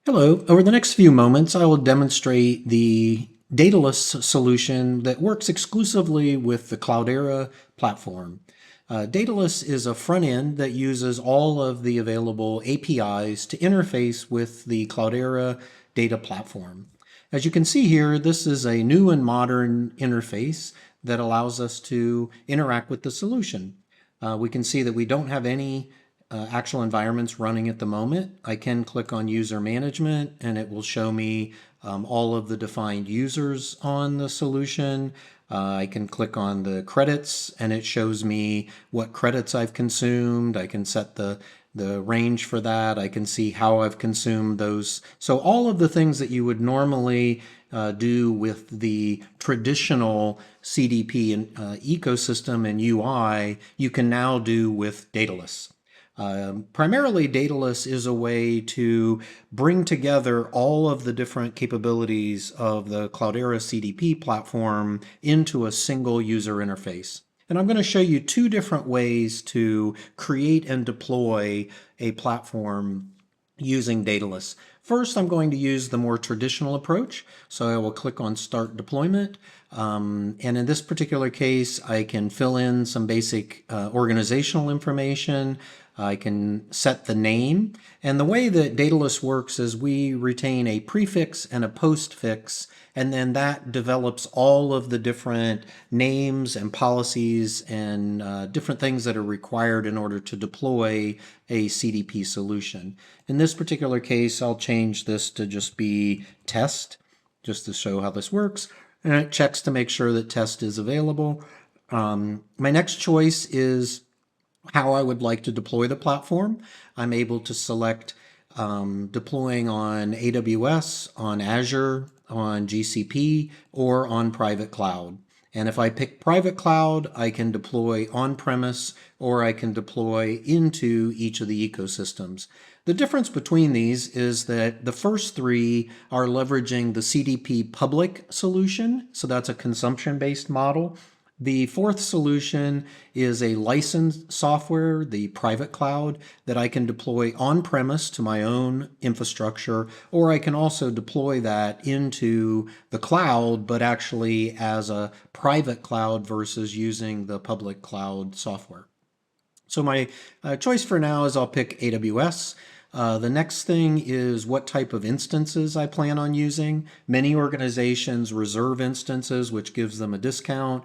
Hello. Over the next few moments, I will demonstrate the Daedalus solution that works exclusively with the Cloudera platform. Daedalus is a front end that uses all of the available APIs to interface with the Cloudera Data Platform. As you can see here, this is a new and modern interface that allows us to interact with the solution. We can see that we don't have any actual environments running at the moment. I can click on user management and it will show me all of the defined users on the solution. I can click on the credits and it shows me what credits I've consumed. I can set the range for that. I can see how I've consumed those. So all of the things that you would normally do with the traditional CDP ecosystem and UI, you can now do with Daedalus. Primarily, Daedalus is a way to bring together all of the different capabilities of the Cloudera CDP platform into a single user interface. And I'm going to show you two different ways to create and deploy a platform using Daedalus. First, I'm going to use the more traditional approach. So I will click on Start Deployment. And in this particular case, I can fill in some basic organizational information. I can set the name. And the way that Daedalus works is we retain a prefix and a postfix, and then that develops all of the different names and policies and different things that are required in order to deploy a CDP solution. In this particular case, I'll change this to just be test, just to show how this works. And it checks to make sure that test is available. My next choice is how I would like to deploy the platform. I'm able to select deploying on AWS, on Azure, on GCP, or on private cloud. And if I pick private cloud, I can deploy on-premise or I can deploy into each of the ecosystems. The difference between these is that the first three are leveraging the CDP public solution, so that's a consumption-based model. The fourth solution is a licensed software, the private cloud, that I can deploy on-premise to my own infrastructure, or I can also deploy that into the cloud, but actually as a private cloud versus using the public cloud software. So my choice for now is I'll pick AWS. The next thing is what type of instances I plan on using. Many organizations reserve instances, which gives them a discount.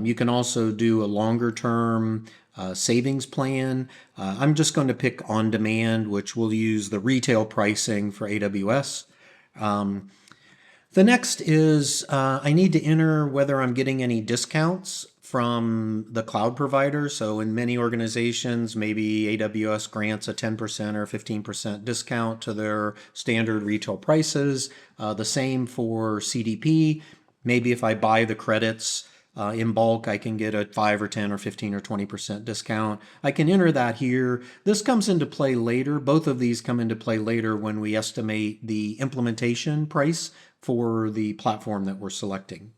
You can also do a longer term savings plan. I'm just going to pick on demand, which will use the retail pricing for AWS. The next is I need to enter whether I'm getting any discounts from the cloud provider. So in many organizations, maybe AWS grants a 10% or 15% discount to their standard retail prices. The same for CDP. Maybe if I buy the credits in bulk, I can get a 5 or 10 or 15 or 20% discount. I can enter that here. This comes into play later. Both of these come into play later when we estimate the implementation price for the platform that we're selecting.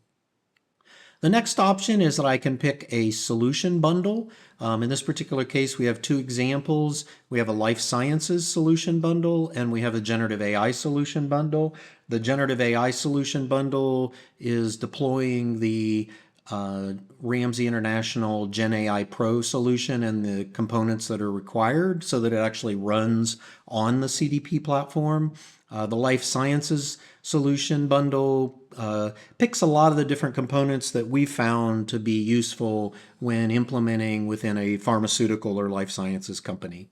The next option is that I can pick a solution bundle. In this particular case, we have two examples. We have a life sciences solution bundle and we have a generative AI solution bundle. The generative AI solution bundle is deploying the Ramsey International Gen AI Pro solution and the components that are required so that it actually runs on the CDP platform. The life sciences solution bundle picks a lot of the different components that we found to be useful when implementing within a pharmaceutical or life sciences company.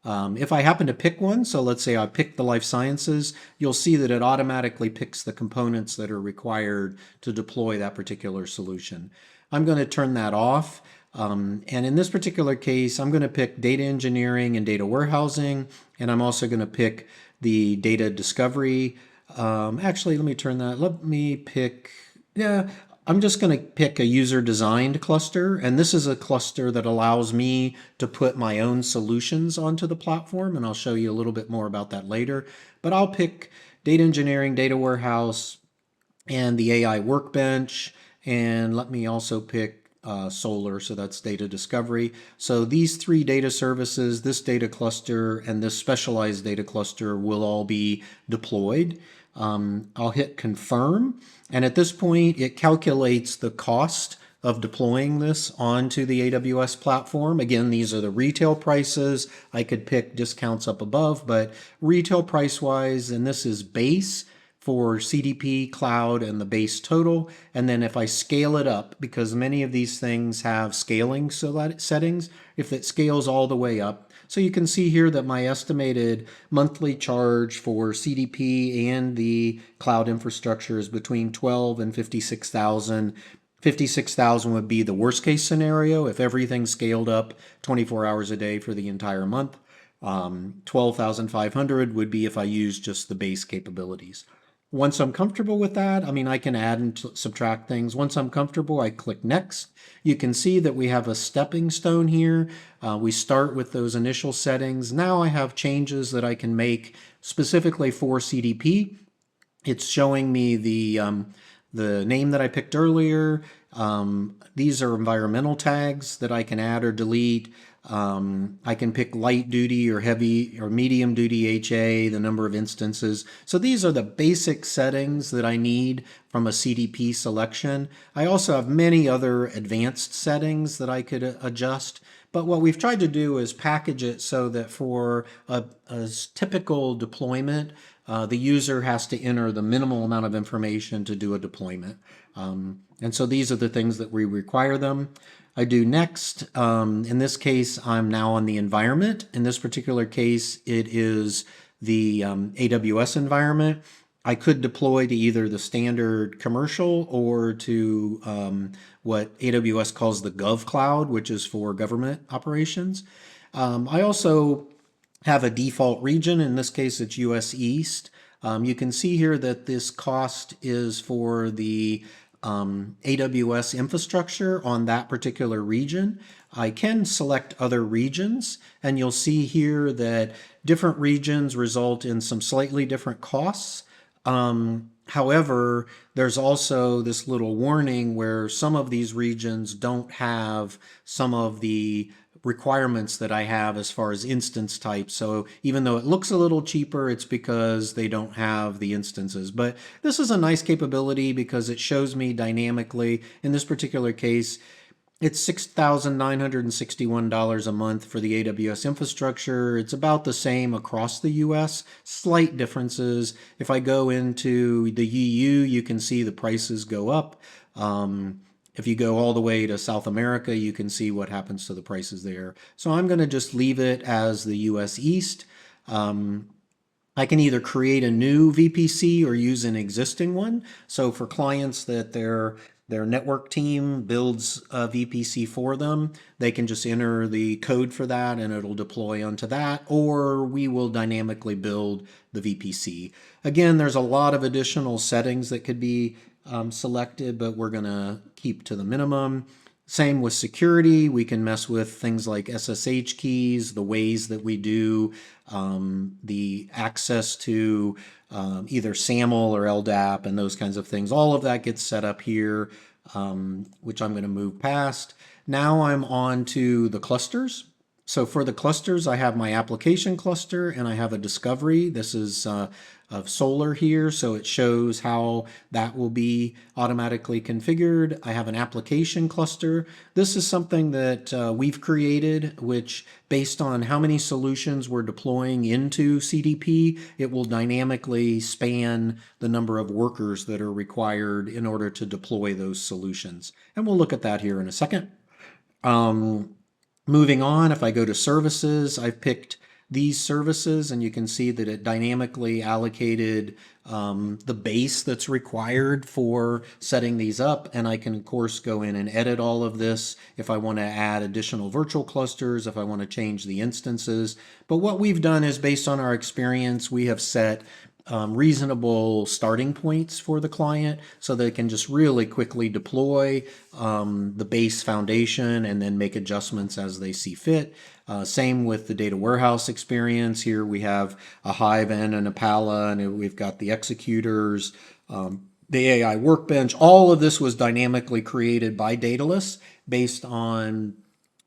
If I happen to pick one, so let's say I pick the life sciences, you'll see that it automatically picks the components that are required to deploy that particular solution. I'm going to turn that off. And in this particular case, I'm going to pick data engineering and data warehousing, and I'm also going to pick the data discovery. Actually, let me turn that. Let me pick, I'm just going to pick a user-designed cluster, and this is a cluster that allows me to put my own solutions onto the platform, and I'll show you a little bit more about that later. But I'll pick data engineering, data warehouse, and the AI workbench, and let me also pick Solar, so that's data discovery. So these three data services, this data cluster and this specialized data cluster will all be deployed. I'll hit confirm, and at this point it calculates the cost of deploying this onto the AWS platform. Again, these are the retail prices. I could pick discounts up above, but retail price wise, and this is base for CDP, cloud, and the base total. And then if I scale it up, because many of these things have scaling settings, if it scales all the way up, so you can see here that my estimated monthly charge for CDP and the cloud infrastructure is between 12 and 56,000. 56,000 would be the worst case scenario if everything scaled up 24 hours a day for the entire month. 12,500 would be if I use just the base capabilities. Once I'm comfortable with that, I mean, I can add and subtract things. Once I'm comfortable, I click next. You can see that we have a stepping stone here. We start with those initial settings. Now I have changes that I can make specifically for CDP. It's showing me the name that I picked earlier. These are environmental tags that I can add or delete. I can pick light duty or heavy or medium duty HA, the number of instances. So these are the basic settings that I need from a CDP selection. I also have many other advanced settings that I could adjust. But what we've tried to do is package it so that for a typical deployment, the user has to enter the minimal amount of information to do a deployment. And so these are the things that we require them. I do next. In this case, I'm now on the environment. In this particular case, it is the AWS environment. I could deploy to either the standard commercial or to what AWS calls the Gov Cloud, which is for government operations. I also have a default region. In this case, it's US East. You can see here that this cost is for the AWS infrastructure on that particular region. I can select other regions, and you'll see here that different regions result in some slightly different costs. However, there's also this little warning where some of these regions don't have some of the requirements that I have as far as instance types. So even though it looks a little cheaper, it's because they don't have the instances. But this is a nice capability because it shows me dynamically. In this particular case, it's $6,961 a month for the AWS infrastructure. It's about the same across the US, slight differences. If I go into the EU, you can see the prices go up. If you go all the way to South America, you can see what happens to the prices there. So I'm going to just leave it as the US East. I can either create a new VPC or use an existing one. So for clients that their network team builds a VPC for them, they can just enter the code for that and it'll deploy onto that, or we will dynamically build the VPC. Again, there's a lot of additional settings that could be selected, but we're going to keep to the minimum. Same with security. We can mess with things like SSH keys, the ways that we do the access to either SAML or LDAP and those kinds of things. All of that gets set up here, which I'm going to move past. Now I'm on to the clusters. So for the clusters, I have my application cluster and I have a discovery. This is of Solar here, so it shows how that will be automatically configured. I have an application cluster. This is something that we've created, which based on how many solutions we're deploying into CDP, it will dynamically span the number of workers that are required in order to deploy those solutions. And we'll look at that here in a second. Moving on, if I go to services, I've picked these services and you can see that it dynamically allocated the base that's required for setting these up. And I can, of course, go in and edit all of this if I want to add additional virtual clusters, if I want to change the instances. But what we've done is based on our experience, we have set reasonable starting points for the client so they can just really quickly deploy the base foundation and then make adjustments as they see fit. Same with the data warehouse experience. Here we have a Hive and an Impala, and we've got the executors, the AI workbench. All of this was dynamically created by Daedalus based on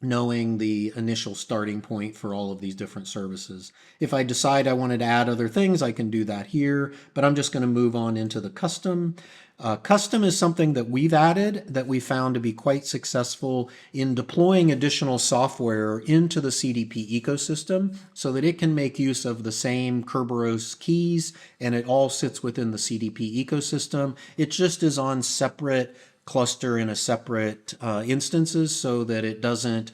knowing the initial starting point for all of these different services. If I decide I wanted to add other things, I can do that here, but I'm just going to move on into the custom. Custom is something that we've added that we found to be quite successful in deploying additional software into the CDP ecosystem so that it can make use of the same Kerberos keys and it all sits within the CDP ecosystem. It just is on separate cluster in a separate instances so that it doesn't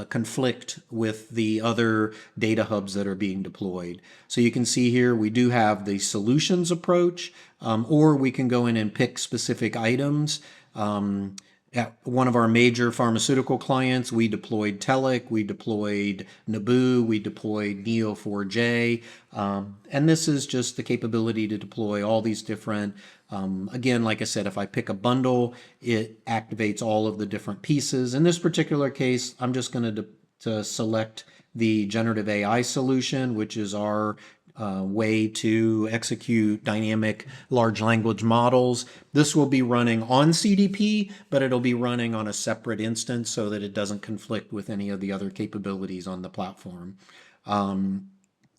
conflict with the other data hubs that are being deployed. So you can see here we do have the solutions approach, or we can go in and pick specific items. At one of our major pharmaceutical clients, we deployed Telic, we deployed Naboo, we deployed Neo4j, and this is just the capability to deploy all these different, again, like I said, if I pick a bundle, it activates all of the different pieces. In this particular case, I'm just going to select the generative AI solution, which is our way to execute dynamic large language models. This will be running on CDP, but it'll be running on a separate instance so that it doesn't conflict with any of the other capabilities on the platform.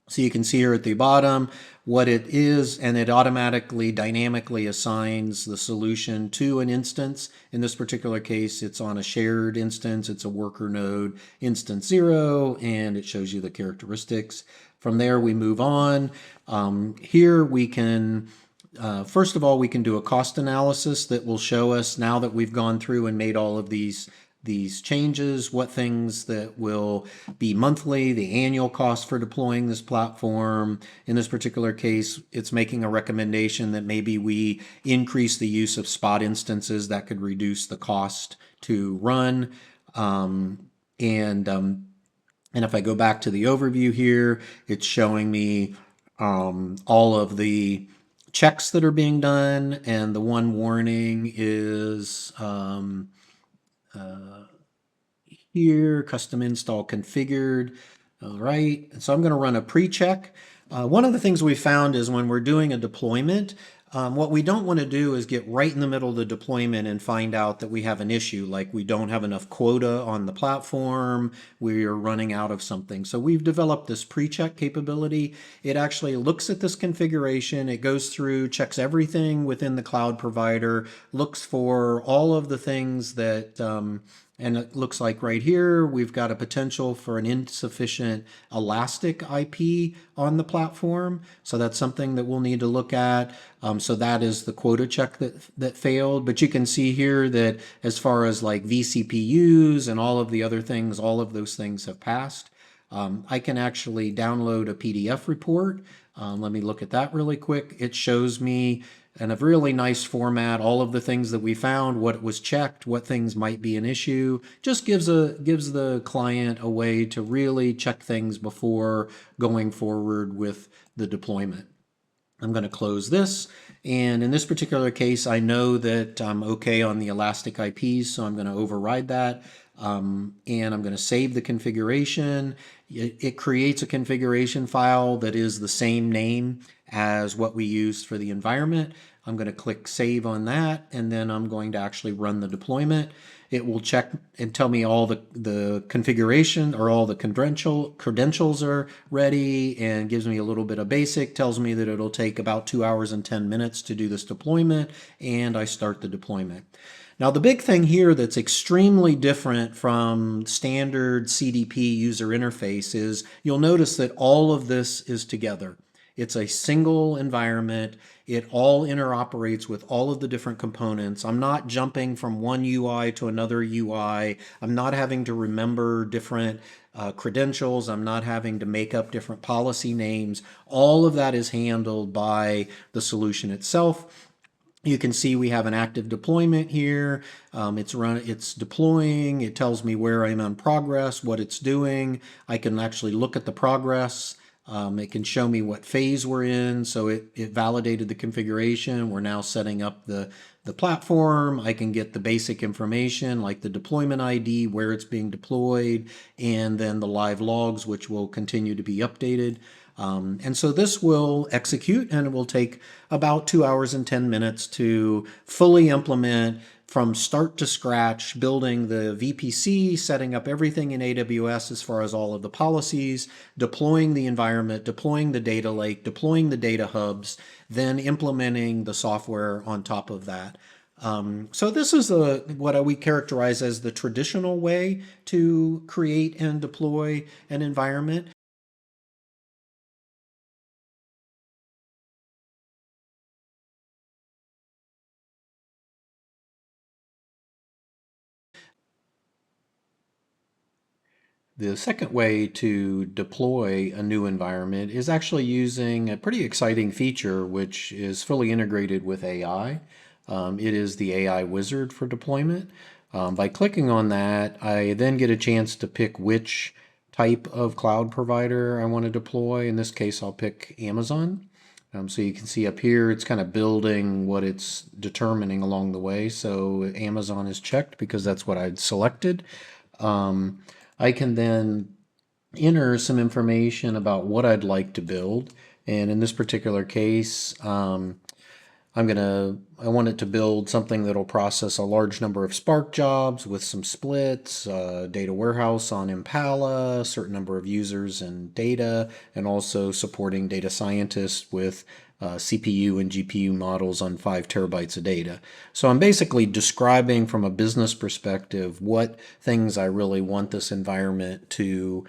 So you can see here at the bottom what it is, and it automatically dynamically assigns the solution to an instance. In this particular case, it's on a shared instance. It's a worker node instance 0, and it shows you the characteristics. From there, we move on. Here we can, first of all, we can do a cost analysis that will show us, now that we've gone through and made all of these changes, what things that will be monthly, the annual cost for deploying this platform. In this particular case, it's making a recommendation that maybe we increase the use of spot instances that could reduce the cost to run. And if I go back to the overview here, it's showing me all of the checks that are being done, and the one warning is here, custom install configured. All right, so I'm going to run a pre-check. One of the things we found is when we're doing a deployment, what we don't want to do is get right in the middle of the deployment and find out that we have an issue, like we don't have enough quota on the platform, we are running out of something. So we've developed this pre-check capability. It actually looks at this configuration, it goes through, checks everything within the cloud provider, looks for all of the things that and it looks like right here, we've got a potential for an insufficient elastic IP on the platform. So that's something that we'll need to look at. So that is the quota check that failed. But you can see here that as far as like vCPUs and all of the other things, all of those things have passed. I can actually download a PDF report. Let me look at that really quick. It shows me in a really nice format all of the things that we found, what was checked, what things might be an issue. Just gives the client a way to really check things before going forward with the deployment. I'm going to close this, and in this particular case, I know that I'm okay on the elastic IPs, so I'm going to override that. And I'm going to save the configuration. It creates a configuration file that is the same name as what we used for the environment. I'm going to click save on that, and then I'm going to actually run the deployment. It will check and tell me all the configuration or all the credentials are ready, and gives me a little bit of basic, tells me that it'll take about 2 hours and 10 minutes to do this deployment, and I start the deployment. Now, the big thing here that's extremely different from standard CDP user interface is you'll notice that all of this is together. It's a single environment. It all interoperates with all of the different components. I'm not jumping from one UI to another UI. I'm not having to remember different credentials. I'm not having to make up different policy names. All of that is handled by the solution itself. You can see we have an active deployment here. It's deploying. It tells me where I'm on progress, what it's doing. I can actually look at the progress. It can show me what phase we're in. So it validated the configuration. We're now setting up the platform. I can get the basic information like the deployment ID, where it's being deployed, and then the live logs, which will continue to be updated. And so this will execute, and it will take about 2 hours and 10 minutes to fully implement, from start to scratch, building the VPC, setting up everything in AWS as far as all of the policies, deploying the environment, deploying the data lake, deploying the data hubs, then implementing the software on top of that. So this is what we characterize as the traditional way to create and deploy an environment. The second way to deploy a new environment is actually using a pretty exciting feature which is fully integrated with AI. It is the AI wizard for deployment. By clicking on that, I then get a chance to pick which type of cloud provider I want to deploy. In this case, I'll pick Amazon. So you can see up here, it's kind of building what it's determining along the way. So Amazon is checked because that's what I'd selected. Um, I can then enter some information about what I'd like to build. And in this particular case, I want it to build something that'll process a large number of Spark jobs with some splits, data warehouse on Impala, a certain number of users and data, and also supporting data scientists with CPU and GPU models on 5 terabytes of data. So I'm basically describing from a business perspective what things I really want this environment to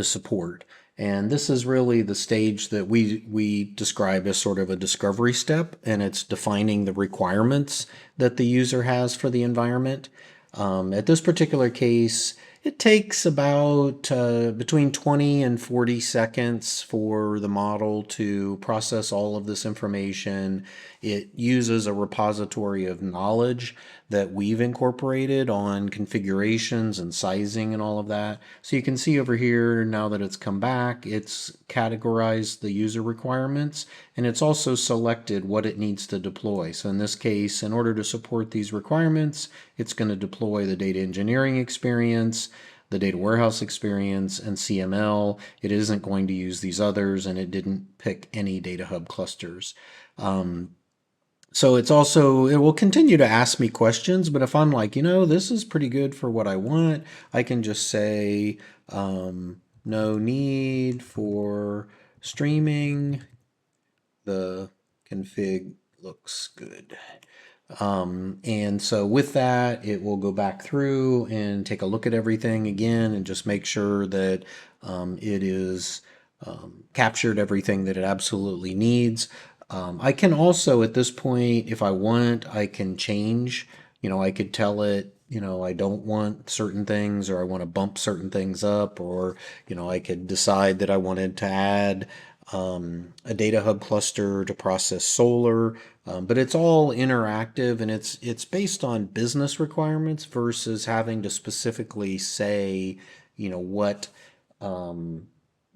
support. And this is really the stage that we describe as sort of a discovery step, and it's defining the requirements that the user has for the environment. At this particular case, it takes about between 20 and 40 seconds for the model to process all of this information. It uses a repository of knowledge that we've incorporated on configurations and sizing and all of that. So you can see over here, now that it's come back, it's categorized the user requirements, and it's also selected what it needs to deploy. So in this case, in order to support these requirements, it's going to deploy the data engineering experience, the data warehouse experience, and CML. It isn't going to use these others, and it didn't pick any data hub clusters. So it will continue to ask me questions, but if I'm like, this is pretty good for what I want, I can just say, no need for streaming. The config looks good. And so with that, it will go back through and take a look at everything again and just make sure that it is captured everything that it absolutely needs. I can also, at this point, if I want, I can change. I could tell it, I don't want certain things, or I want to bump certain things up, or, I could decide that I wanted to add a data hub cluster to process solar, but it's all interactive, and it's based on business requirements versus having to specifically say, what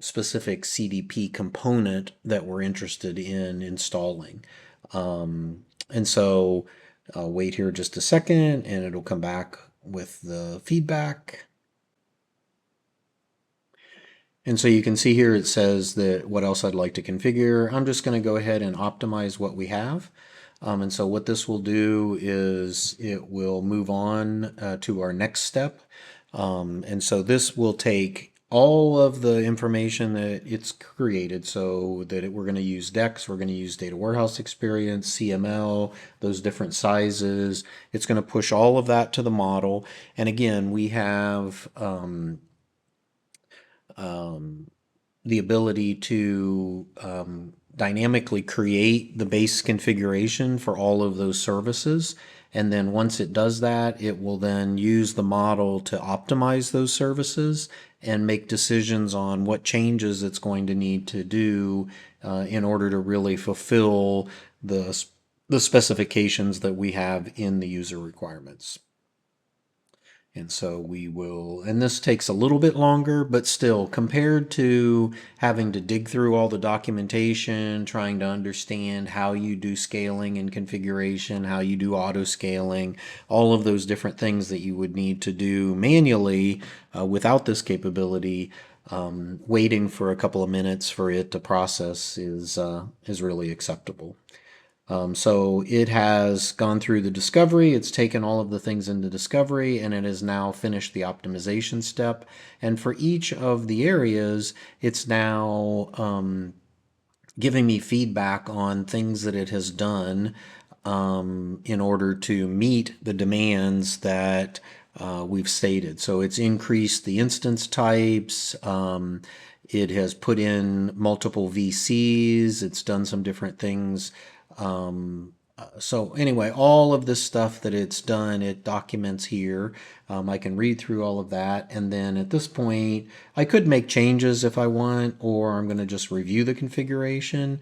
specific CDP component that we're interested in installing. And so I'll wait here just a second, and it'll come back with the feedback. And so you can see here it says that what else I'd like to configure. I'm just going to go ahead and optimize what we have. And so what this will do is it will move on to our next step. And so this will take all of the information that it's created, so that we're going to use DEX, we're going to use data warehouse experience, CML, those different sizes. It's going to push all of that to the model. And again, we have the ability to dynamically create the base configuration for all of those services. And then once it does that, it will then use the model to optimize those services and make decisions on what changes it's going to need to do in order to really fulfill the specifications that we have in the user requirements. And so we will, and this takes a little bit longer, but still, compared to having to dig through all the documentation, trying to understand how you do scaling and configuration, how you do auto scaling, all of those different things that you would need to do manually without this capability, waiting for a couple of minutes for it to process is really acceptable. So it has gone through the discovery, it's taken all of the things into discovery, and it has now finished the optimization step. And for each of the areas, it's now giving me feedback on things that it has done in order to meet the demands that we've stated. So it's increased the instance types. It has put in multiple VCs. It's done some different things. So anyway, all of this stuff that it's done, it documents here. I can read through all of that, and then at this point, I could make changes if I want, or I'm going to just review the configuration.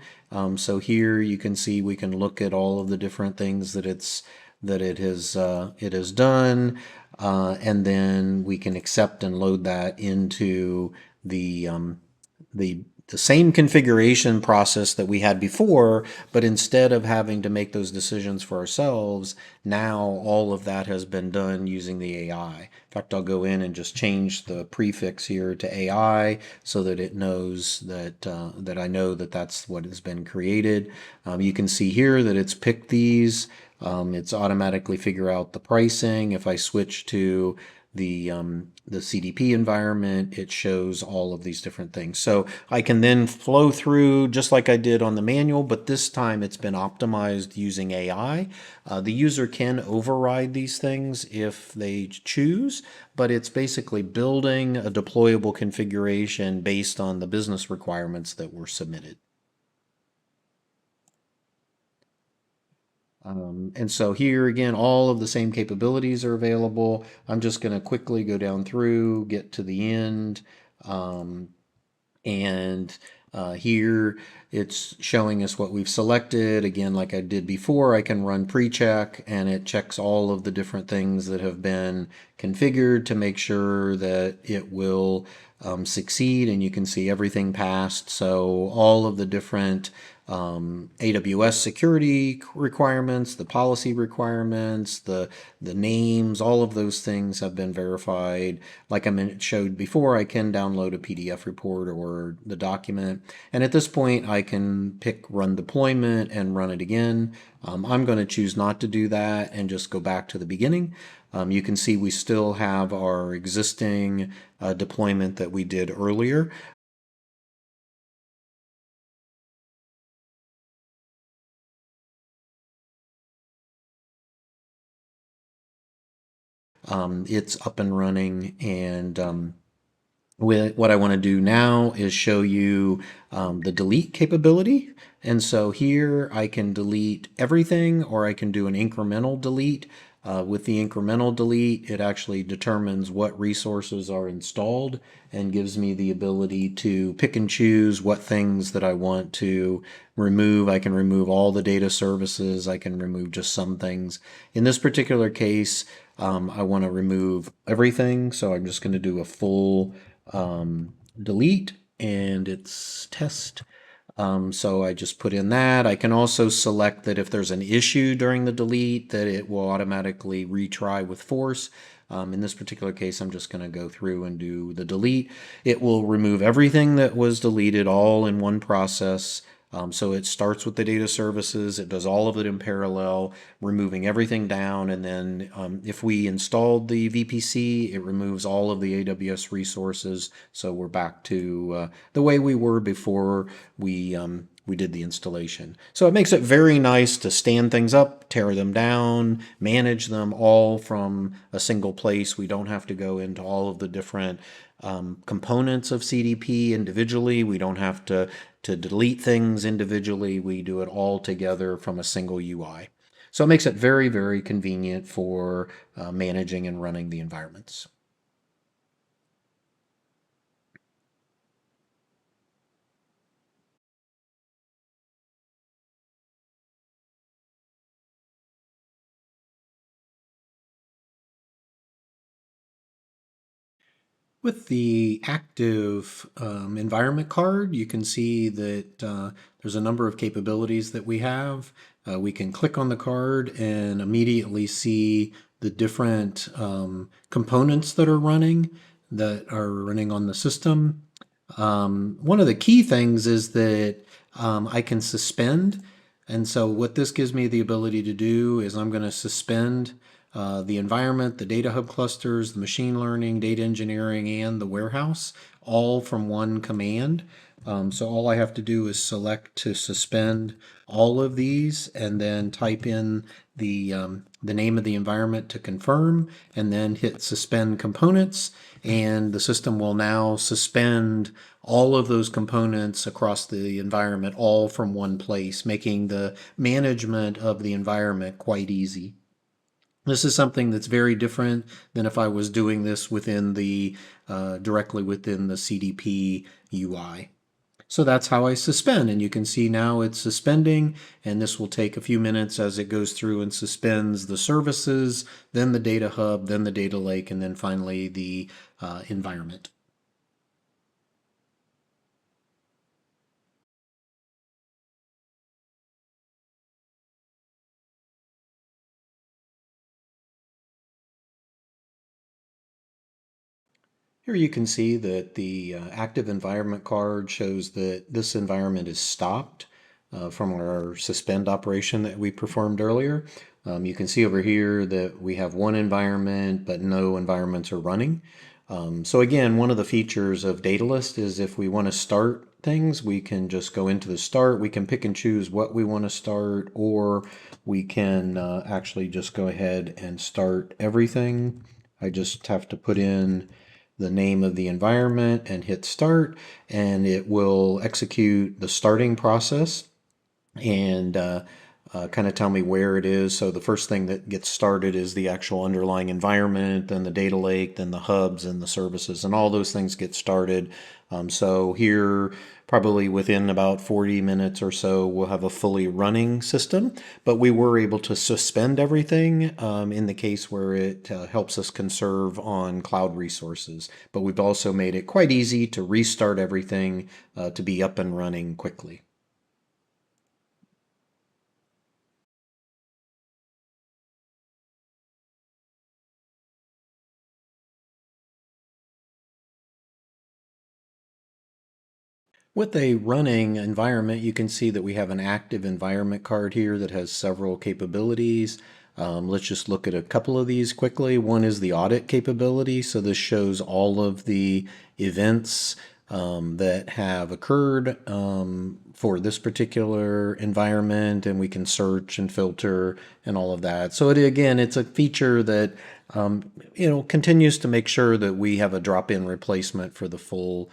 So here you can see we can look at all of the different things that it has done, and then we can accept and load that into the the same configuration process that we had before, but instead of having to make those decisions for ourselves, now all of that has been done using the AI. In fact, I'll go in and just change the prefix here to AI so that it knows that I know that that's what has been created. You can see here that it's picked these. It's automatically figure out the pricing. If I switch to the CDP environment, it shows all of these different things. So I can then flow through just like I did on the manual, but this time it's been optimized using AI. The user can override these things if they choose, but it's basically building a deployable configuration based on the business requirements that were submitted. And so here again, all of the same capabilities are available. I'm just going to quickly go down through, get to the end. Um, and here it's showing us what we've selected. Again, like I did before, I can run pre-check and it checks all of the different things that have been configured to make sure that it will succeed. And you can see everything passed. So all of the different AWS security requirements, the policy requirements, the names, all of those things have been verified. Like I showed before, I can download a PDF report or the document. And at this point, I can pick run deployment and run it again. I'm going to choose not to do that and just go back to the beginning. You can see we still have our existing deployment that we did earlier. It's up and running, and what I want to do now is show you the delete capability. And so here I can delete everything, or I can do an incremental delete. With the incremental delete, it actually determines what resources are installed and gives me the ability to pick and choose what things that I want to remove. I can remove all the data services. I can remove just some things. In this particular case, I want to remove everything. So I'm just going to do a full delete, and it's test. So I just put in that. I can also select that if there's an issue during the delete, that it will automatically retry with force. In this particular case, I'm just going to go through and do the delete. It will remove everything that was deleted all in one process. So it starts with the data services, it does all of it in parallel, removing everything down, and then if we installed the VPC, it removes all of the AWS resources. So we're back to the way we were before we did the installation. So it makes it very nice to stand things up, tear them down, manage them all from a single place. We don't have to go into all of the different components of CDP individually. We don't have to delete things individually. We do it all together from a single UI. So it makes it very, very convenient for managing and running the environments. With the active environment card, you can see that there's a number of capabilities that we have. We can click on the card and immediately see the different components that are running on the system. One of the key things is that I can suspend And so what this gives me the ability to do is I'm going to suspend the environment, the data hub clusters, the machine learning, data engineering, and the warehouse all from one command. So all I have to do is select to suspend all of these and then type in the name of the environment to confirm and then hit suspend components, and the system will now suspend all of those components across the environment all from one place, making the management of the environment quite easy. This is something that's very different than if I was doing this within the directly within the CDP UI. So that's how I suspend, and you can see now it's suspending, and this will take a few minutes as it goes through and suspends the services, then the data hub, then the data lake, and then finally the environment. Here you can see that the active environment card shows that this environment is stopped from our suspend operation that we performed earlier. You can see over here that we have one environment, but no environments are running. So again, one of the features of Daedalus is if we want to start things, we can just go into the start. We can pick and choose what we want to start, or we can actually just go ahead and start everything. I just have to put in the name of the environment and hit start, and it will execute the starting process and kind of tell me where it is. So the first thing that gets started is the actual underlying environment, then the data lake, then the hubs and the services, and all those things get started. So here, probably within about 40 minutes or so, we'll have a fully running system. But we were able to suspend everything in the case where it helps us conserve on cloud resources. But we've also made it quite easy to restart everything to be up and running quickly. With a running environment, you can see that we have an active environment card here that has several capabilities. Let's just look at a couple of these quickly. One is the audit capability. So this shows all of the events that have occurred for this particular environment, and we can search and filter and all of that. So again, it's a feature that continues to make sure that we have a drop-in replacement for the full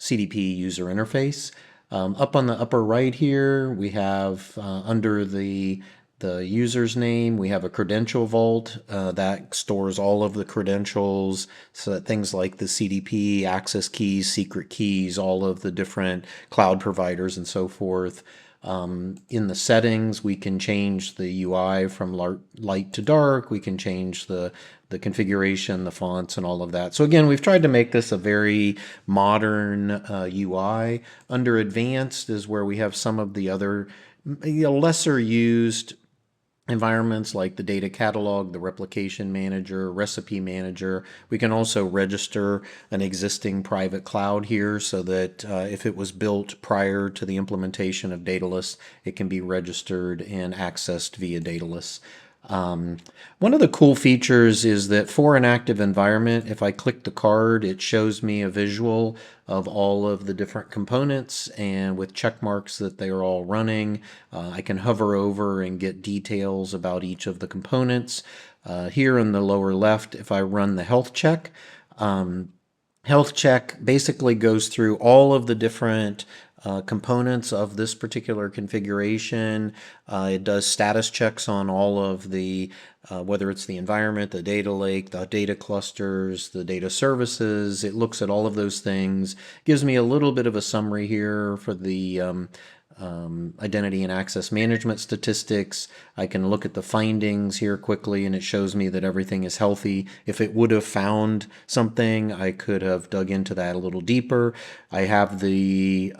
CDP user interface. Up on the upper right here, we have under the user's name, we have a credential vault that stores all of the credentials, so that things like the CDP, access keys, secret keys, all of the different cloud providers and so forth. In the settings, we can change the UI from light to dark. We can change the configuration, the fonts, and all of that. So again, we've tried to make this a very modern UI. Under advanced is where we have some of the other lesser used environments like the data catalog, the replication manager, recipe manager. We can also register an existing private cloud here so that if it was built prior to the implementation of Daedalus, it can be registered and accessed via Daedalus. One of the cool features is that for an active environment, if I click the card, it shows me a visual of all of the different components, and with check marks that they are all running. I can hover over and get details about each of the components. Here in the lower left, if I run the health check, health check basically goes through all of the different components of this particular configuration. It does status checks on all of the, whether it's the environment, the data lake, the data clusters, the data services. It looks at all of those things, gives me a little bit of a summary here for the identity and access management statistics. I can look at the findings here quickly, and it shows me that everything is healthy. If it would have found something, I could have dug into that a little deeper. I have the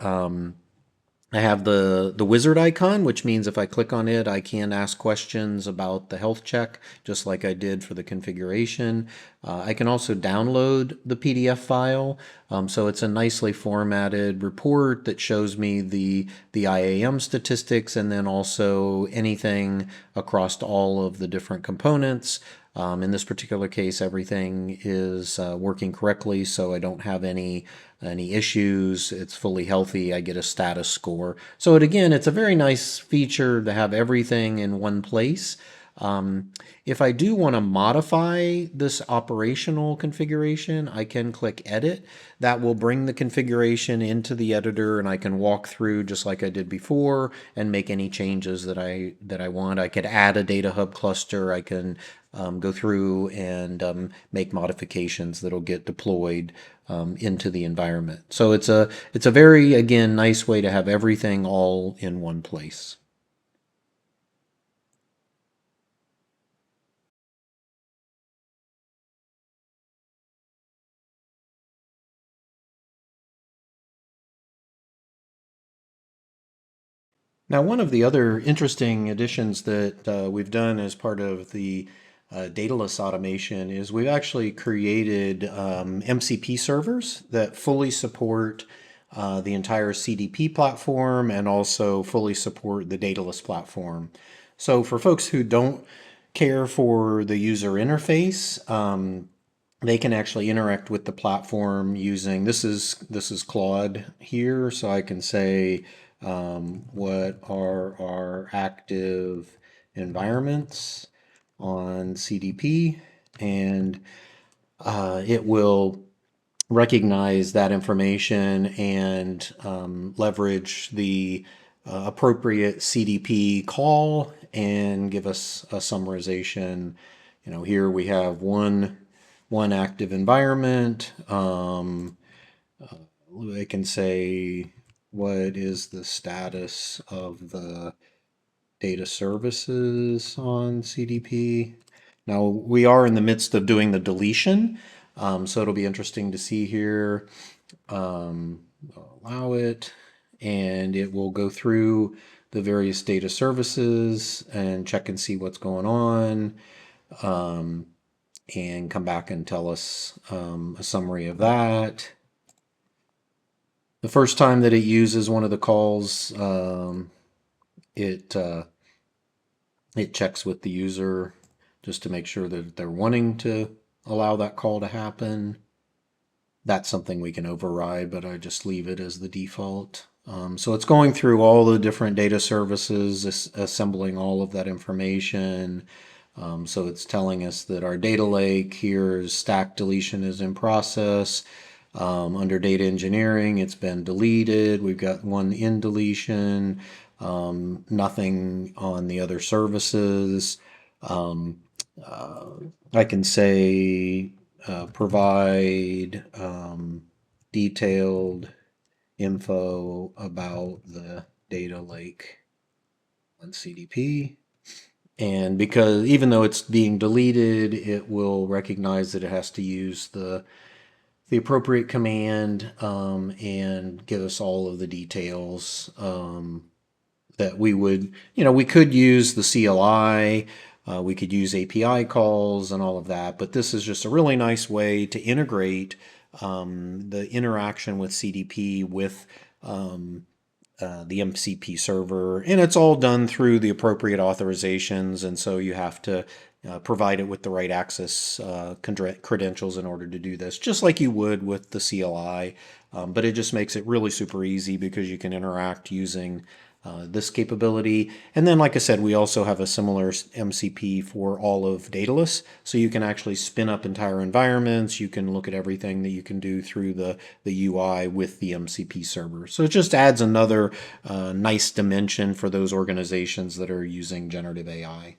I have the wizard icon, which means if I click on it, I can ask questions about the health check, just like I did for the configuration. I can also download the PDF file, so it's a nicely formatted report that shows me the IAM statistics and then also anything across all of the different components. In this particular case, everything is working correctly, so I don't have any issues. It's fully healthy. I get a status score. So it's a very nice feature to have everything in one place. If I do want to modify this operational configuration, I can click Edit. That will bring the configuration into the editor, and I can walk through just like I did before and make any changes that I want. I could add a data hub cluster. I can go through and make modifications that'll get deployed into the environment. So it's a very, again, nice way to have everything all in one place. Now, one of the other interesting additions that we've done as part of the Daedalus automation is we've actually created MCP servers that fully support the entire CDP platform and also fully support the Daedalus platform. So for folks who don't care for the user interface, they can actually interact with the platform using this is Claude here, so I can say what are our active environments on CDP, and it will recognize that information and leverage the appropriate CDP call and give us a summarization. Here we have one active environment. I can say what is the status of the data services on CDP. Now we are in the midst of doing the deletion, so it'll be interesting to see here. Allow it, and it will go through the various data services and check and see what's going on, and come back and tell us a summary of that. The first time that it uses one of the calls, it it checks with the user just to make sure that they're wanting to allow that call to happen. That's something we can override, but I just leave it as the default. So it's going through all the different data services, assembling all of that information. So it's telling us that our data lake here is stack deletion is in process. Under data engineering, it's been deleted. We've got one in deletion, nothing on the other services. I can say provide detailed info about the data lake on CDP. And because even though it's being deleted, it will recognize that it has to use the appropriate command and give us all of the details that we could use the CLI, we could use API calls and all of that, but this is just a really nice way to integrate the interaction with CDP with the MCP server, and it's all done through the appropriate authorizations, and so you have to provide it with the right access credentials in order to do this, just like you would with the CLI. But it just makes it really super easy because you can interact using this capability. And then, like I said, we also have a similar MCP for all of Daedalus. So you can actually spin up entire environments. You can look at everything that you can do through the UI with the MCP server. So it just adds another nice dimension for those organizations that are using generative AI.